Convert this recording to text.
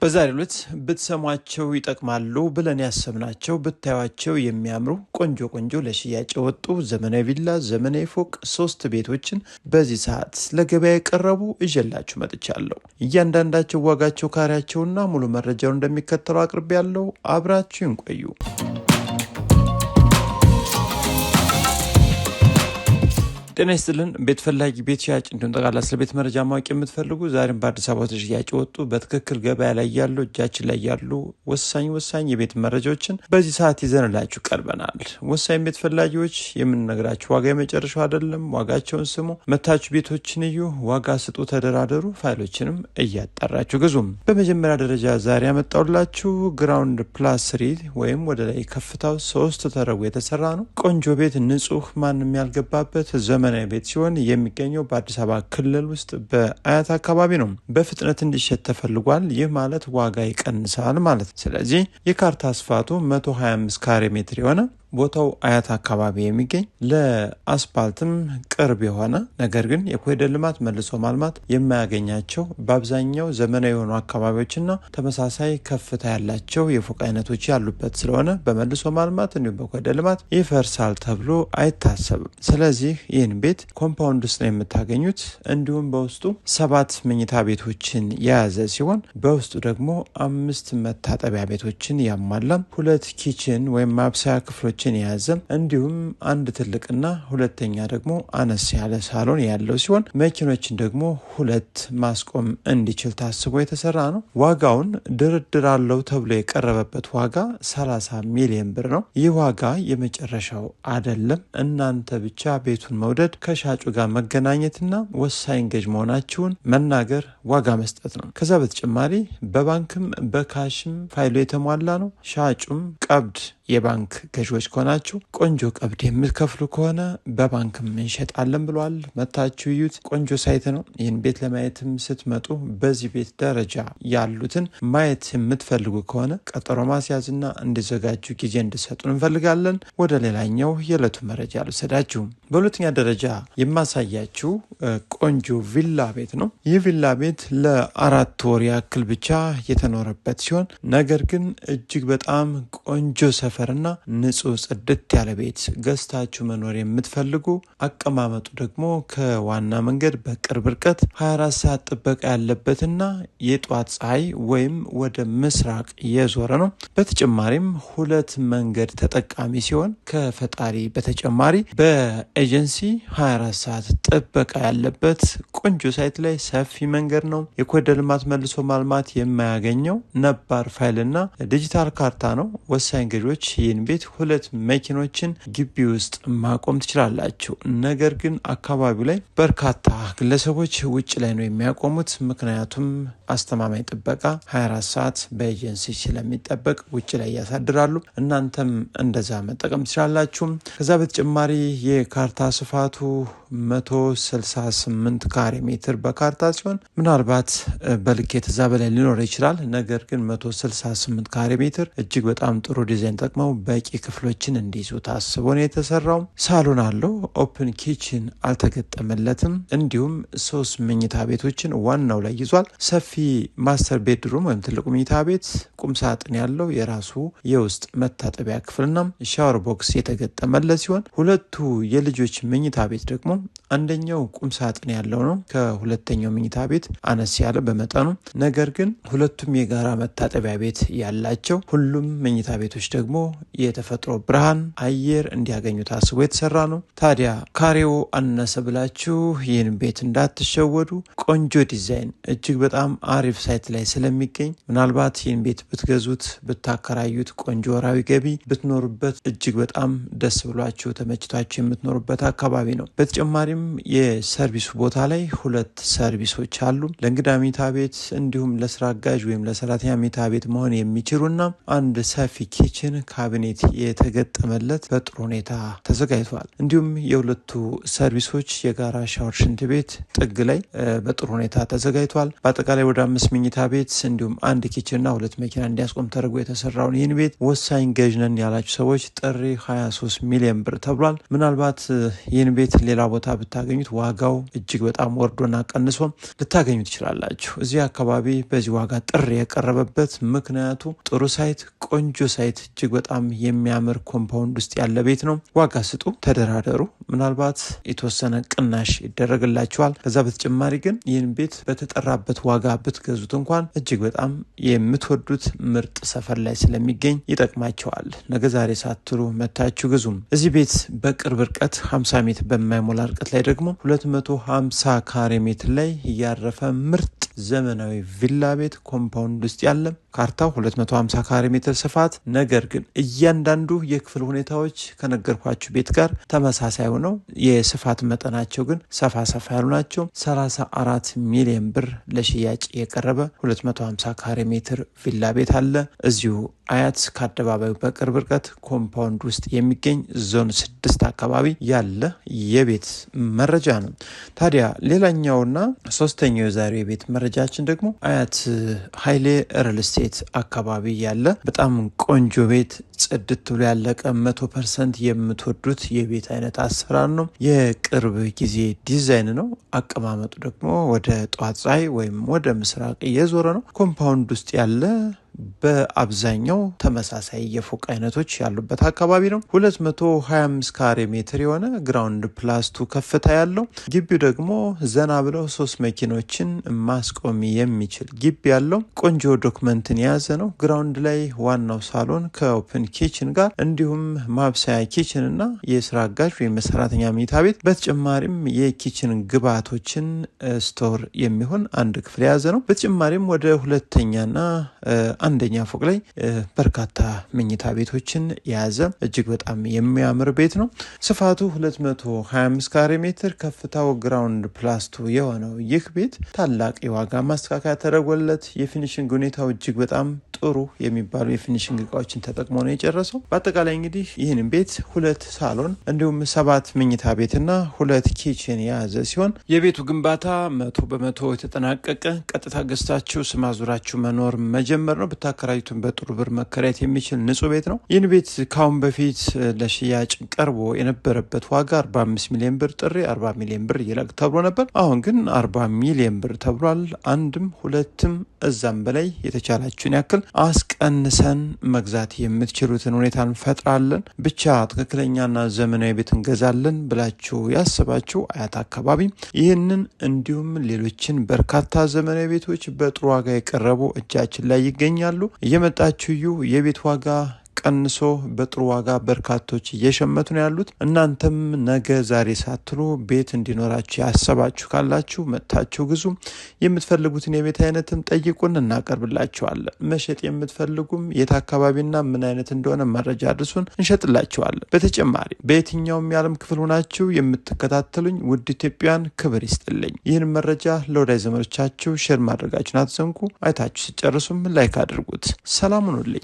በዛሬው ዕለት ብትሰሟቸው ይጠቅማሉ ብለን ያሰብናቸው ብታዩዋቸው የሚያምሩ ቆንጆ ለሽያጭ የወጡ ዘመናዊ ቪላ፣ ዘመናዊ ፎቅ 3 ቤቶችን በዚህ ሰዓት ለገበያ የቀረቡ ይዤላችሁ መጥቻለሁ። እያንዳንዳቸው ዋጋቸው፣ ካሬያቸውና ሙሉ መረጃውን እንደሚከተለው አቅርቤያለሁ። አብራችሁን ቆዩ። ጤና ይስጥልን። ቤት ፈላጊ፣ ቤት ሻጭ እንዲሁም ጠቅላላ ስለ ቤት መረጃ ማወቅ የምትፈልጉ ዛሬም በአዲስ አበባ ሽያጭ ወጡ በትክክል ገበያ ላይ ያሉ እጃችን ላይ ያሉ ወሳኝ የቤት መረጃዎችን በዚህ ሰዓት ይዘንላችሁ ቀርበናል። ወሳኝ ቤት ፈላጊዎች የምንነግራችሁ ዋጋ የመጨረሻው አይደለም። ዋጋቸውን ስሙ፣ መታችሁ ቤቶችን እዩ፣ ዋጋ ስጡ፣ ተደራደሩ፣ ፋይሎችንም እያጣራችሁ ግዙም። በመጀመሪያ ደረጃ ዛሬ ያመጣውላችሁ ግራውንድ ፕላስ 3 ወይም ወደ ላይ ከፍታው 3 ተደርጎ የተሰራ ነው። ቆንጆ ቤት፣ ንጹህ፣ ማንም ያልገባበት ዘመናዊ ቤት ሲሆን የሚገኘው በአዲስ አበባ ክልል ውስጥ በአያት አካባቢ ነው። በፍጥነት እንዲሸጥ ተፈልጓል። ይህ ማለት ዋጋ ይቀንሳል ማለት። ስለዚህ የካርታ ስፋቱ 125 ካሬ ሜትር የሆነ ቦታው አያት አካባቢ የሚገኝ ለአስፓልትም ቅርብ የሆነ ነገር ግን የኮሪደር ልማት መልሶ ማልማት የማያገኛቸው በአብዛኛው ዘመናዊ የሆኑ አካባቢዎችና ተመሳሳይ ከፍታ ያላቸው የፎቅ አይነቶች ያሉበት ስለሆነ በመልሶ ማልማት እንዲሁም በኮሪደር ልማት ይፈርሳል ተብሎ አይታሰብም። ስለዚህ ይህን ቤት ኮምፓውንድ ውስጥ ነው የምታገኙት። እንዲሁም በውስጡ 7 መኝታ ቤቶችን የያዘ ሲሆን በውስጡ ደግሞ 5 መታጠቢያ ቤቶችን ያሟላም፣ 2 ኪችን ወይም ማብሰያ ክፍሎች የያዘ እንዲሁም አንድ ትልቅና ሁለተኛ ደግሞ አነስ ያለ ሳሎን ያለው ሲሆን መኪኖችን ደግሞ 2 ማስቆም እንዲችል ታስቦ የተሰራ ነው። ዋጋውን ድርድር አለው ተብሎ የቀረበበት ዋጋ 30 ሚሊዮን ብር ነው። ይህ ዋጋ የመጨረሻው አይደለም። እናንተ ብቻ ቤቱን መውደድ፣ ከሻጩ ጋር መገናኘትና ወሳኝ ገዥ መሆናችሁን መናገር፣ ዋጋ መስጠት ነው። ከዛ በተጨማሪ በባንክም በካሽም ፋይሉ የተሟላ ነው። ሻጩም ቀብድ የባንክ ገዥዎች ከሆናችሁ ቆንጆ ቀብድ የምትከፍሉ ከሆነ በባንክም እንሸጣለን ብሏል። መታችሁ እዩት። ቆንጆ ሳይት ነው። ይህን ቤት ለማየትም ስትመጡ በዚህ ቤት ደረጃ ያሉትን ማየት የምትፈልጉ ከሆነ ቀጠሮ ማስያዝና እንዲዘጋጁ ጊዜ እንዲሰጡን እንፈልጋለን። ወደ ሌላኛው የዕለቱ መረጃ ልውሰዳችሁ። በሁለተኛ ደረጃ የማሳያችሁ ቆንጆ ቪላ ቤት ነው። ይህ ቪላ ቤት ለ4 ወር ያክል ብቻ የተኖረበት ሲሆን ነገር ግን እጅግ በጣም ቆንጆ ሰፈርና ንጹህ ጽድት ያለ ቤት ገዝታችሁ መኖር የምትፈልጉ፣ አቀማመጡ ደግሞ ከዋና መንገድ በቅርብ ርቀት 24 ሰዓት ጥበቃ ያለበትና የጧት ፀሐይ ወይም ወደ ምስራቅ የዞረ ነው። በተጨማሪም 2 መንገድ ተጠቃሚ ሲሆን ከፈጣሪ በተጨማሪ በኤጀንሲ 24 ሰዓት ጥበቃ ያለበት ቆንጆ ሳይት ላይ ሰፊ መንገድ ነው። የኮሪደር ልማት መልሶ ማልማት የማያገኘው ነባር ፋይልና ዲጂታል ካርታ ነው። ወሳኝ ገዢዎች ይህን ቤት 2 መኪኖችን ግቢ ውስጥ ማቆም ትችላላችሁ። ነገር ግን አካባቢው ላይ በርካታ ግለሰቦች ውጭ ላይ ነው የሚያቆሙት። ምክንያቱም አስተማማኝ ጥበቃ 24 ሰዓት በኤጀንሲ ስለሚጠበቅ ውጭ ላይ ያሳድራሉ። እናንተም እንደዛ መጠቀም ትችላላችሁ። ከዛ በተጨማሪ የካርታ ስፋቱ 168 ካሬ ሜትር በካርታ ሲሆን ምናልባት በልኬት እዛ በላይ ሊኖር ይችላል። ነገር ግን 168 ካሬ ሜትር እጅግ በጣም ጥሩ ዲዛይን ጠቅመው በቂ ክፍሎችን እንዲይዙ ታስቦ ነው የተሰራው። ሳሎን አለው። ኦፕን ኪችን አልተገጠመለትም። እንዲሁም 3 መኝታ ቤቶችን ዋናው ላይ ይዟል። ሰፊ ማስተር ቤድሩም ወይም ትልቁ መኝታ ቤት፣ ቁም ሳጥን ያለው የራሱ የውስጥ መታጠቢያ ክፍልና ሻወር ቦክስ የተገጠመለት ሲሆን 2ቱ የልጆች መኝታ ቤት ደግሞ አንደኛው ቁም ሳጥን ያለው ነው። ከሁለተኛው መኝታ ቤት አነስ ያለ በመጠኑ ነገር ግን 2ቱም የጋራ መታጠቢያ ቤት ያላቸው፣ ሁሉም መኝታ ቤቶች ደግሞ የተፈጥሮ ብርሃን አየር እንዲያገኙ ታስቦ የተሰራ ነው። ታዲያ ካሬው አነሰ ብላችሁ ይህን ቤት እንዳትሸወዱ። ቆንጆ ዲዛይን እጅግ በጣም አሪፍ ሳይት ላይ ስለሚገኝ ምናልባት ይህን ቤት ብትገዙት ብታከራዩት ቆንጆ ወራዊ ገቢ ብትኖሩበት እጅግ በጣም ደስ ብሏችሁ ተመችቷችሁ የምትኖሩበት አካባቢ ነው። በተጨማሪም የሰርቪሱ ቦታ ላይ 2 ሰርቪሶች አሉ። ለእንግዳ መኝታ ቤት እንዲሁም ለስራ አጋዥ ወይም ለሰራተኛ መኝታ ቤት መሆን የሚችሉና አንድ ሰፊ ኪችን ካቢኔት የተገጠመለት በጥሩ ሁኔታ ተዘጋጅቷል። እንዲሁም የሁለቱ ሰርቪሶች የጋራ ሻወር፣ ሽንት ቤት ጥግ ላይ በጥሩ ሁኔታ ተዘጋጅቷል። በአጠቃላይ ወደ 5 መኝታ ቤት እንዲሁም 1 ኪችንና 2 መኪና መኪና እንዲያስቆም ተደርጎ የተሰራውን ይህን ቤት ወሳኝ ገዥ ነን ያላችሁ ሰዎች ጥሪ 23 ሚሊዮን ብር ተብሏል። ምናልባት ይህን ቤት ሌላ ቦታ ብታገኙት ዋጋው እጅግ በጣም ወርዶና ቀንሶ ልታገኙ ትችላላችሁ። እዚህ አካባቢ በዚህ ዋጋ ጥሪ የቀረበበት ምክንያቱ ጥሩ ሳይት፣ ቆንጆ ሳይት፣ እጅግ በጣም የሚያምር ኮምፓውንድ ውስጥ ያለ ቤት ነው። ዋጋ ስጡ፣ ተደራደሩ። ምናልባት የተወሰነ ቅናሽ ይደረግላችኋል። ከዛ በተጨማሪ ግን ይህን ቤት በተጠራበት ዋጋ ብትገዙት እንኳን እጅግ በጣም የምትወዱት ምርጥ ሰፈር ላይ ስለሚገኝ ይጠቅማቸዋል። ነገ ዛሬ ሳትሉ መታችሁ ግዙም። እዚህ ቤት በቅርብ ርቀት 50 ሜትር በማይሞላ ርቀት ላይ ደግሞ 250 ካሬ ሜትር ላይ ያረፈ ምርጥ ዘመናዊ ቪላ ቤት ኮምፓውንድ ውስጥ ያለ ካርታው 250 ካሬ ሜትር ስፋት፣ ነገር ግን እያንዳንዱ የክፍል ሁኔታዎች ከነገርኳችሁ ቤት ጋር ተመሳሳይ ሆነው የስፋት መጠናቸው ግን ሰፋ ያሉ ናቸው። 34 ሚሊዮን ብር ለሽያጭ የቀረበ 250 ካሬ ሜትር ቪላ ቤት አለ እዚሁ አያት ከአደባባዩ በቅርብ ርቀት ኮምፓውንድ ውስጥ የሚገኝ ዞን 6 አካባቢ ያለ የቤት መረጃ ነው። ታዲያ ሌላኛውና ሶስተኛው የዛሬው የቤት መረጃችን ደግሞ አያት ኃይሌ ሪል ስቴት አካባቢ ያለ በጣም ቆንጆ ቤት፣ ጽድት ብሎ ያለቀ 100% የምትወዱት የቤት አይነት አሰራር ነው። የቅርብ ጊዜ ዲዛይን ነው። አቀማመጡ ደግሞ ወደ ጧት ፀሐይ ወይም ወደ ምስራቅ እየዞረ ነው። ኮምፓውንድ ውስጥ ያለ በአብዛኛው ተመሳሳይ የፎቅ አይነቶች ያሉበት አካባቢ ነው። 225 ካሬ ሜትር የሆነ ግራውንድ ፕላስቱ ከፍታ ያለው ግቢው ደግሞ ዘና ብለው 3 መኪኖችን ማስቆም የሚችል ግቢ ያለው ቆንጆ ዶክመንትን የያዘ ነው። ግራውንድ ላይ ዋናው ሳሎን ከኦፕን ኪችን ጋር እንዲሁም ማብሰያ ኪችን እና የስራ አጋዥ ወይም ሰራተኛ መኝታ ቤት፣ በተጨማሪም የኪችን ግብአቶችን ስቶር የሚሆን አንድ ክፍል የያዘ ነው። በተጨማሪም ወደ ሁለተኛና አንደኛ ፎቅ ላይ በርካታ መኝታ ቤቶችን የያዘ እጅግ በጣም የሚያምር ቤት ነው። ስፋቱ 225 ካሬ ሜትር፣ ከፍታው ግራውንድ ፕላስቱ የሆነው ይህ ቤት ታላቅ የዋጋ ማስተካከያ ተደርጎለት የፊኒሽንግ ሁኔታው እጅግ በጣም ጥሩ የሚባሉ የፊኒሽንግ እቃዎችን ተጠቅሞ ነው የጨረሰው። በአጠቃላይ እንግዲህ ይህንን ቤት 2 ሳሎን እንዲሁም 7 መኝታ ቤትና 2 ኪችን የያዘ ሲሆን የቤቱ ግንባታ 100% የተጠናቀቀ፣ ቀጥታ ገዝታችሁ ስም አዙራችሁ መኖር መጀመር ነው። ብታከራዩትን በጥሩ ብር መከራየት የሚችል ንጹህ ቤት ነው። ይህን ቤት ካሁን በፊት ለሽያጭ ቀርቦ የነበረበት ዋጋ 45 ሚሊዮን ብር፣ ጥሪ 40 ሚሊዮን ብር ይለቅ ተብሎ ነበር። አሁን ግን 40 ሚሊዮን ብር ተብሏል። አንድም ሁለትም እዛም በላይ የተቻላችሁን ያክል አስቀንሰን መግዛት የምትችሉትን ሁኔታ እንፈጥራለን። ብቻ ትክክለኛና ዘመናዊ ቤት እንገዛለን ብላችሁ ያስባችሁ አያት አካባቢ ይህንን እንዲሁም ሌሎችን በርካታ ዘመናዊ ቤቶች በጥሩ ዋጋ የቀረቡ እጃችን ላይ ይገኛሉ። እየመጣችሁ የቤት ዋጋ ቀንሶ በጥሩ ዋጋ በርካቶች እየሸመቱ ነው ያሉት። እናንተም ነገ ዛሬ ሳትሉ ቤት እንዲኖራችሁ ያሰባችሁ ካላችሁ መታችሁ ግዙ። የምትፈልጉትን የቤት አይነትም ጠይቁን፣ እናቀርብላችኋለን። መሸጥ የምትፈልጉም የት አካባቢና ምን አይነት እንደሆነ መረጃ አድርሱን፣ እንሸጥላችኋለን። በተጨማሪ በየትኛውም የዓለም ክፍል ሆናችሁ የምትከታተሉኝ ውድ ኢትዮጵያን ክብር ይስጥልኝ። ይህን መረጃ ለወዳጅ ዘመዶቻችሁ ሼር ማድረጋችሁን አትዘንጉ። አይታችሁ ሲጨርሱም ላይክ አድርጉት። ሰላም ሁኑልኝ።